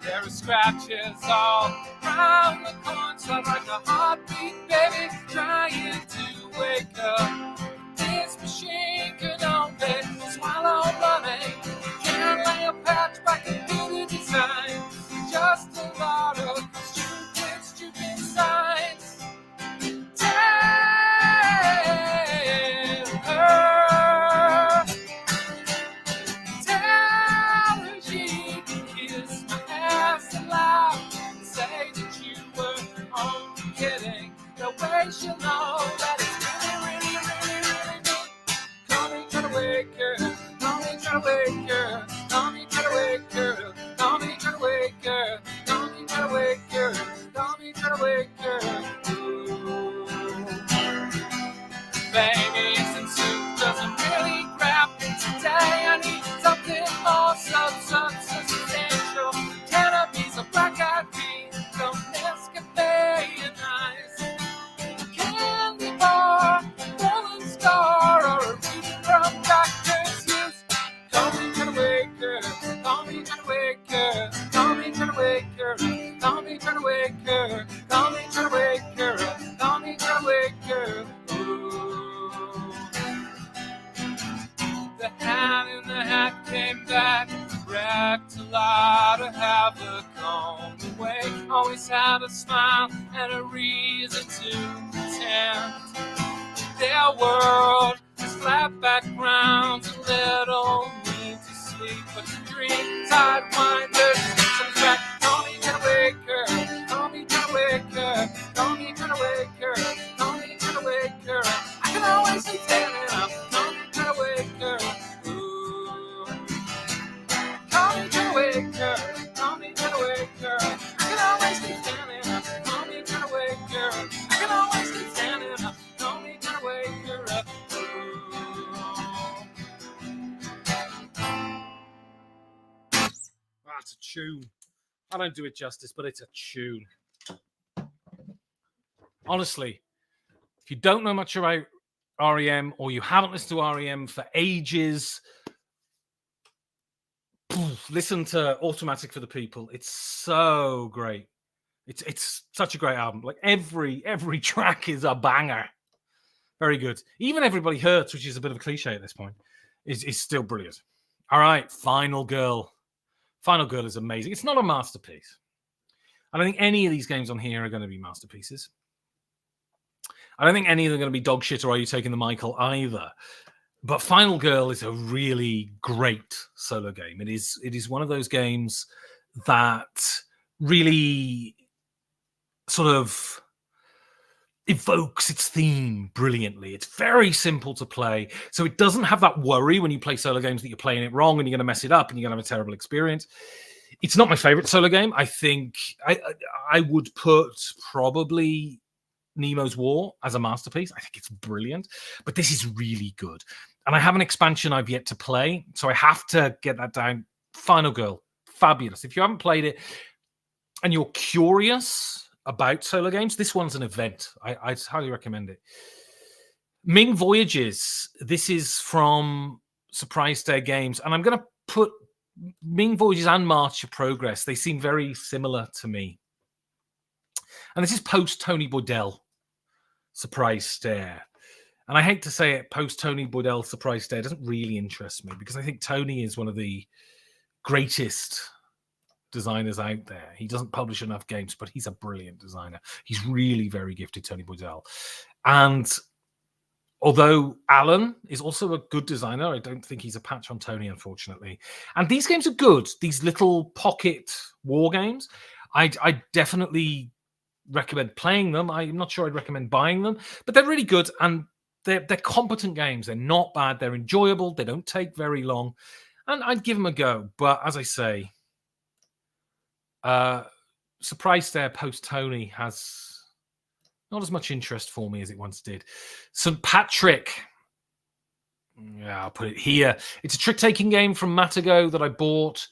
There are scratches all around the corner, like a heartbeat, baby, trying to wake up. This machine can only swallow money. Can't lay a patch back in beauty design. Just a lot of stupid signs. Tell her know that it's really, really, really, really me. Call me Cutaway Girl. Call me Cutaway Girl. Call me Cutaway Girl. Call me Cutaway Girl. Call me Cutaway Girl. Call me Cutaway Girl. Ooh. Baby, instant soup doesn't really grab me today. I need something more substantial. Cannabis or black-eyed peas, some Nescafe and ice. Candy bar, rolling star, or a reading from Dr. Seuss. Call me Cutaway Girl. Call me Cutaway Girl. Call me Cutaway Girl. Call me Cutaway Girl. Call me Cutaway Girl. Call me Cutaway Girl. The hand in the hat came back, wrecked a lot of havoc on the way. Always had a smile and a reason to pretend. Their world is flat backgrounds, a little need to sleep, but to dream. Sidewinders, some track. Call me Cutaway Girl. Call me Cutaway Girl. Call me Cutaway Girl. Call me Cutaway Girl. I can always be standing up. Call me Cutaway Girl. Ooh. Call me Cutaway Girl. Call me Cutaway Girl. I can always be standing up. Call me Cutaway Girl. I can always be standing up. Call me Cutaway Girl. That's a tune. I don't do it justice, but it's a tune. Honestly, if you don't know much about REM or you haven't listened to REM for ages, listen to Automatic for the People. It's so great. It's such a great album. Like every track is a banger. Very good. Even Everybody Hurts, which is a bit of a cliche at this point, is still brilliant. All right, Final Girl. Final Girl is amazing. It's not a masterpiece. I don't think any of these games on here are going to be masterpieces. I don't think any of them are going to be dog shit or Are You Taking the Michael either. But Final Girl is a really great solo game. It is one of those games that really sort of evokes its theme brilliantly. It's very simple to play, so it doesn't have that worry when you play solo games that you're playing it wrong and you're going to mess it up and you're going to have a terrible experience. It's not my favorite solo game. I think I would put probably Nemo's War as a masterpiece. I think it's brilliant, but this is really good. And I have an expansion I've yet to play, so I have to get that down. Final Girl, fabulous. If you haven't played it and you're curious about solo games, this one's an event. I'd highly recommend it. Ming Voyages. This is from Surprise Dare Games, and I'm going to put Ming Voyages and March of Progress. They seem very similar to me. And this is post Tony Boydell Surprise Dare. And I hate to say it, post Tony Boydell Surprise Dare doesn't really interest me because I think Tony is one of the greatest designers out there. He doesn't publish enough games, but he's a brilliant designer. He's really very gifted, Tony Boydell. And although Alan is also a good designer, I don't think he's a patch on Tony, unfortunately. And these games are good. These little pocket war games. I definitely recommend playing them. I'm not sure I'd recommend buying them, but they're really good and they're competent games. They're not bad. They're enjoyable. They don't take very long. And I'd give them a go. But as I say, Surprise Dare post Tony has not as much interest for me as it once did. St. Patrick. Yeah, I'll put it here. It's a trick-taking game from Matago that I bought.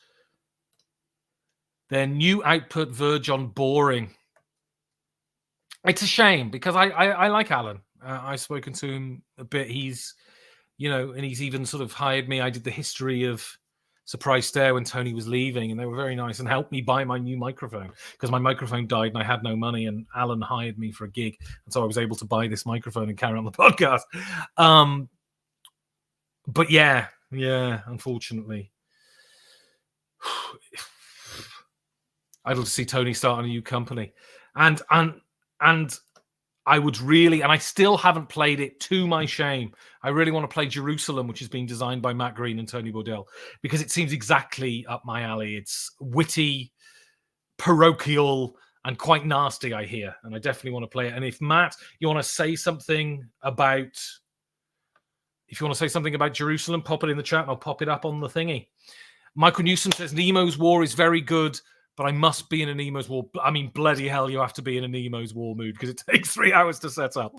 Their new output verge on boring. It's a shame because I like Alan. I've spoken to him a bit. He's, and he's even sort of hired me. I did the history of Surprise Dare when Tony was leaving, and they were very nice and helped me buy my new microphone because my microphone died and I had no money, and Alan hired me for a gig, and so I was able to buy this microphone and carry on the podcast. But yeah, unfortunately, I'd love to see Tony start a new company, and I would really, and I still haven't played it, to my shame. I really want to play Jerusalem, which is being designed by Matt Green and Tony Boydell, because it seems exactly up my alley. It's witty, parochial, and quite nasty, I hear, and I definitely want to play it. And if Matt, you want to say something about, Jerusalem, pop it in the chat and I'll pop it up on the thingy. Michael Newsom says Nemo's War is very good, but I must be in a Nemo's War. I mean, bloody hell, you have to be in a Nemo's War mood because it takes 3 hours to set up.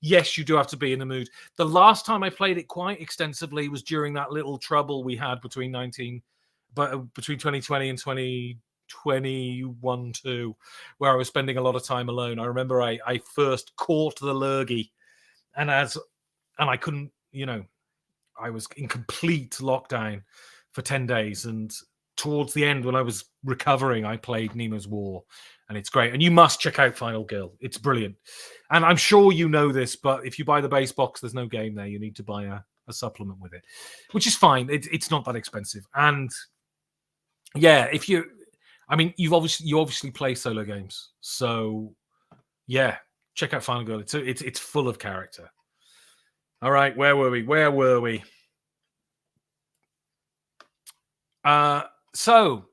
Yes, you do have to be in the mood. The last time I played it quite extensively was during that little trouble we had between 2020 and 2021-2, where I was spending a lot of time alone. I remember I first caught the lurgy, and I couldn't, I was in complete lockdown for 10 days, and towards the end, when I was recovering, I played Nemo's War, and it's great. And you must check out Final Girl. It's brilliant. And I'm sure you know this, but if you buy the base box, there's no game there. You need to buy a supplement with it, which is fine. It's not that expensive. And yeah, you obviously play solo games. So yeah, check out Final Girl. It's full of character. All right, where were we? So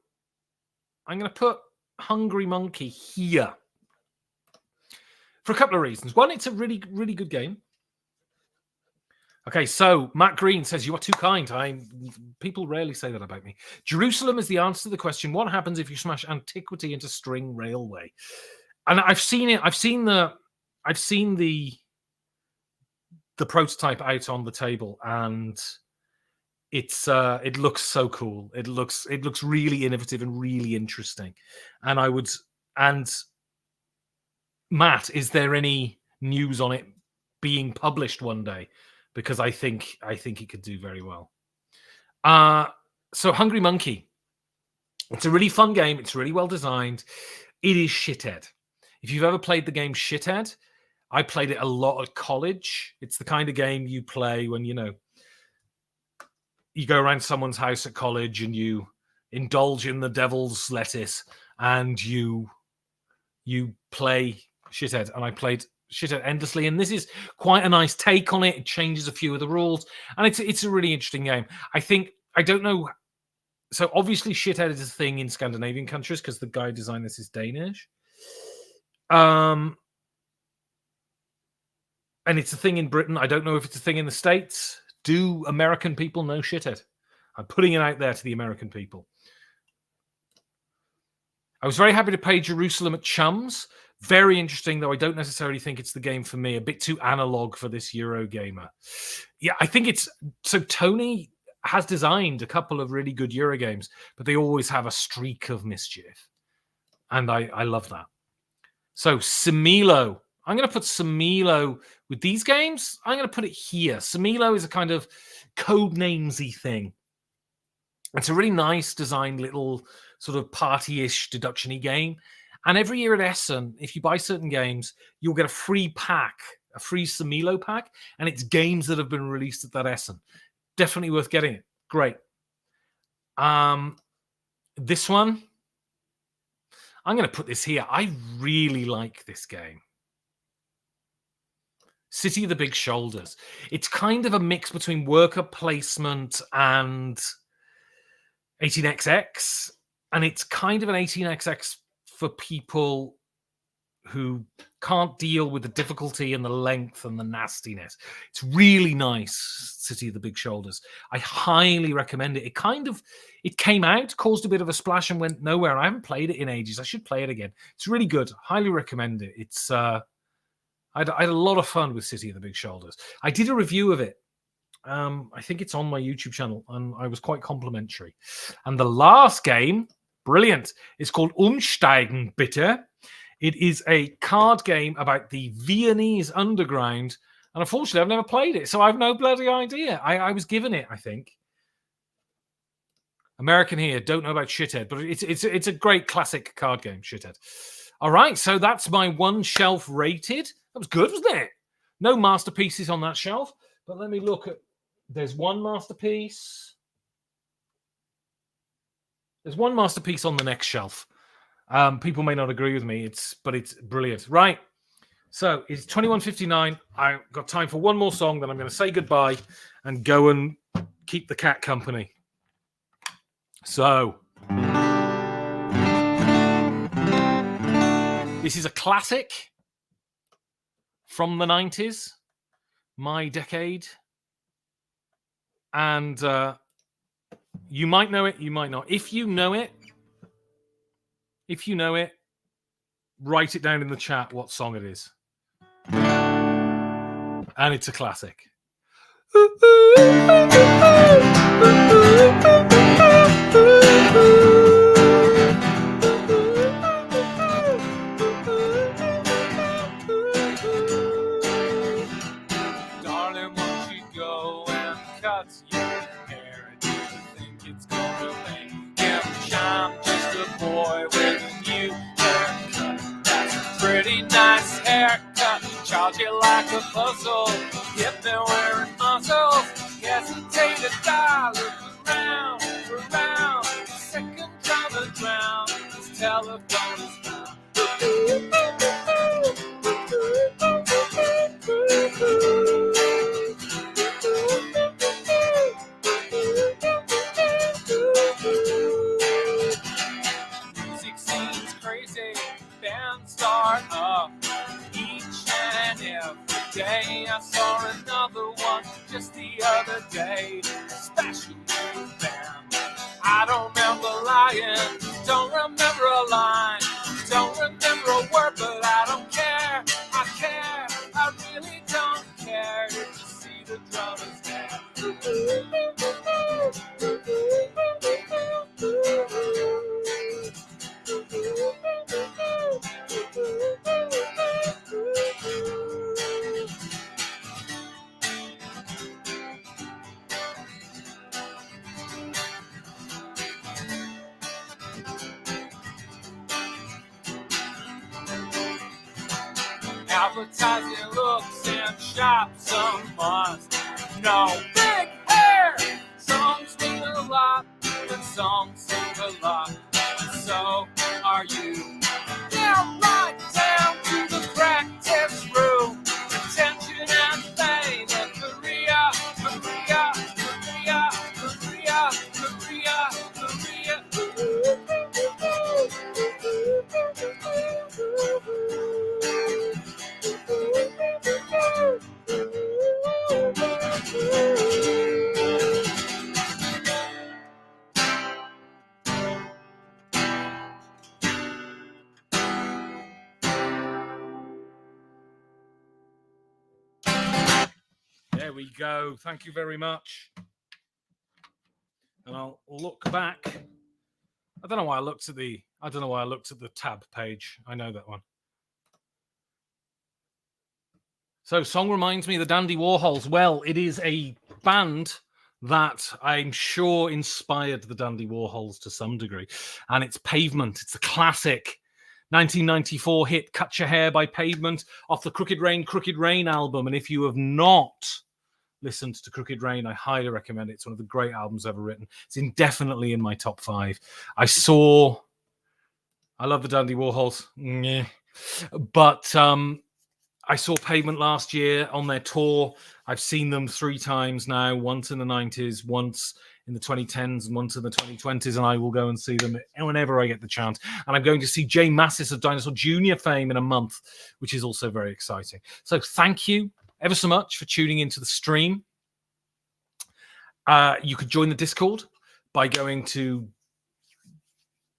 I'm going to put Hungry Monkey here for a couple of reasons. One, it's a really, really good game. Okay, so Matt Green says, you are too kind. People rarely say that about me. Jerusalem is the answer to the question, what happens if you smash antiquity into string railway? And I've seen it. I've seen the prototype out on the table, and it looks so cool. It looks really innovative and really interesting. And Matt, is there any news on it being published one day? Because I think it could do very well. So Hungry Monkey, it's a really fun game. It's really well designed. It is shithead. If you've ever played the game Shithead, I played it a lot at college. It's the kind of game you play when, you go around someone's house at college and you indulge in the devil's lettuce and you play Shithead. And I played Shithead endlessly. And this is quite a nice take on it. It changes a few of the rules. And it's a really interesting game. I don't know. So obviously Shithead is a thing in Scandinavian countries because the guy who designed this is Danish. And it's a thing in Britain. I don't know if it's a thing in the States. Do American people know Shithead? I'm putting it out there to the American people. I was very happy to play Jerusalem at Chums. Very interesting, though I don't necessarily think it's the game for me. A bit too analog for this Eurogamer. Yeah, I think it's... So Tony has designed a couple of really good Eurogames, but they always have a streak of mischief. And I love that. So Similo. I'm going to put Similo with these games. I'm going to put it here. Similo is a kind of codenamesy thing. It's a really nice designed little sort of party-ish deduction-y game. And every year at Essen, if you buy certain games, you'll get a free pack, a free Similo pack, and it's games that have been released at that Essen. Definitely worth getting it. Great. This one, I'm going to put this here. I really like this game. City of the Big Shoulders. It's kind of a mix between worker placement and 18xx, and it's kind of an 18xx for people who can't deal with the difficulty and the length and the nastiness. It's really nice, City of the Big Shoulders. I highly recommend it. It came out, caused a bit of a splash and went nowhere. I haven't played it in ages. I should play it again. It's really good. Highly recommend it. It's I had a lot of fun with City of the Big Shoulders. I did a review of it. I think it's on my YouTube channel, and I was quite complimentary. And the last game, brilliant. It's called Umsteigen, bitte. It is a card game about the Viennese underground, and unfortunately, I've never played it, so I have no bloody idea. I was given it, I think. American here, don't know about Shithead, but it's a great classic card game, Shithead. All right, so that's my one shelf rated. That was good, wasn't it? No masterpieces on that shelf, but let me look at. There's one masterpiece. There's one masterpiece on the next shelf. People may not agree with me, but it's brilliant. Right. So it's 21:59. I've got time for one more song, then I'm going to say goodbye and go and keep the cat company. So This is a classic from the 90s, my decade. And you might know it, you might not. If you know it, write it down in the chat what song it is. And it's a classic. Darling, won't you go and cut your hair? Do you think it's gonna make him shine? Just a boy with a new haircut. That's a pretty nice haircut. Charge you like a puzzle. Get me wearing muscles. Hesitate to die. Look around. Second trying to drown. This telephone is down. Music seems crazy. Bands start up each and every day. I saw another one just the other day. A special new band. I don't remember lying. Don't remember a line. Don't remember a word, but I don't care. I care. I really don't care. Did you see the drummers there? Advertising looks and shops a must. No big hair. Songs mean a lot, and songs sing a lot. So are you. Now right down to the practice room. Attention and fame and Korea. There we go. Thank you very much. And I'll look back. I don't know why I looked at the tab page. I know that one. So, song reminds me of the Dandy Warhols. Well, it is a band that I'm sure inspired the Dandy Warhols to some degree. And it's Pavement. It's a classic 1994 hit, Cut Your Hair by Pavement, off the Crooked Rain album. And if you have not listened to Crooked Rain, I highly recommend it. It's one of the great albums ever written. It's indefinitely in my top 5. I love the Dandy Warhols. But I saw Pavement last year on their tour. I've seen them 3 times now, once in the 90s, once in the 2010s, and once in the 2020s, and I will go and see them whenever I get the chance. And I'm going to see Jay Massis of Dinosaur Jr. fame in a month, which is also very exciting. So thank you ever so much for tuning into the stream. You could join the Discord by going to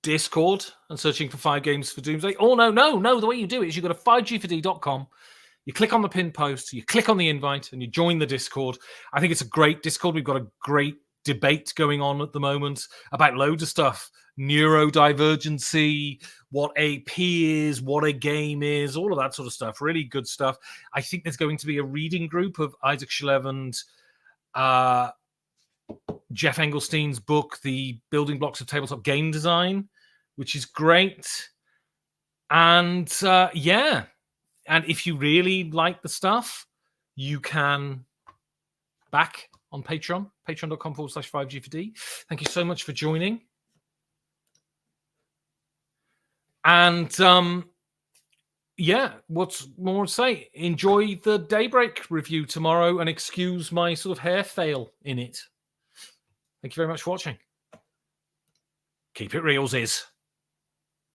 Discord and searching for 5 Games for Doomsday. Oh, no. The way you do it is you go to 5g4d.com. You click on the pinned post, you click on the invite, and you join the Discord. I think it's a great Discord. We've got a great debate going on at the moment about loads of stuff. Neurodivergency, what AP is, what a game is, all of that sort of stuff. Really good stuff. I think there's going to be a reading group of Isaac Shalev and Jeff Engelstein's book, The Building Blocks of Tabletop Game Design, which is great. And yeah. And if you really like the stuff, you can back on Patreon, patreon.com/5G4D. Thank you so much for joining. And yeah, what's more to say? Enjoy the Daybreak review tomorrow and excuse my sort of hair fail in it. Thank you very much for watching. Keep it real, Ziz.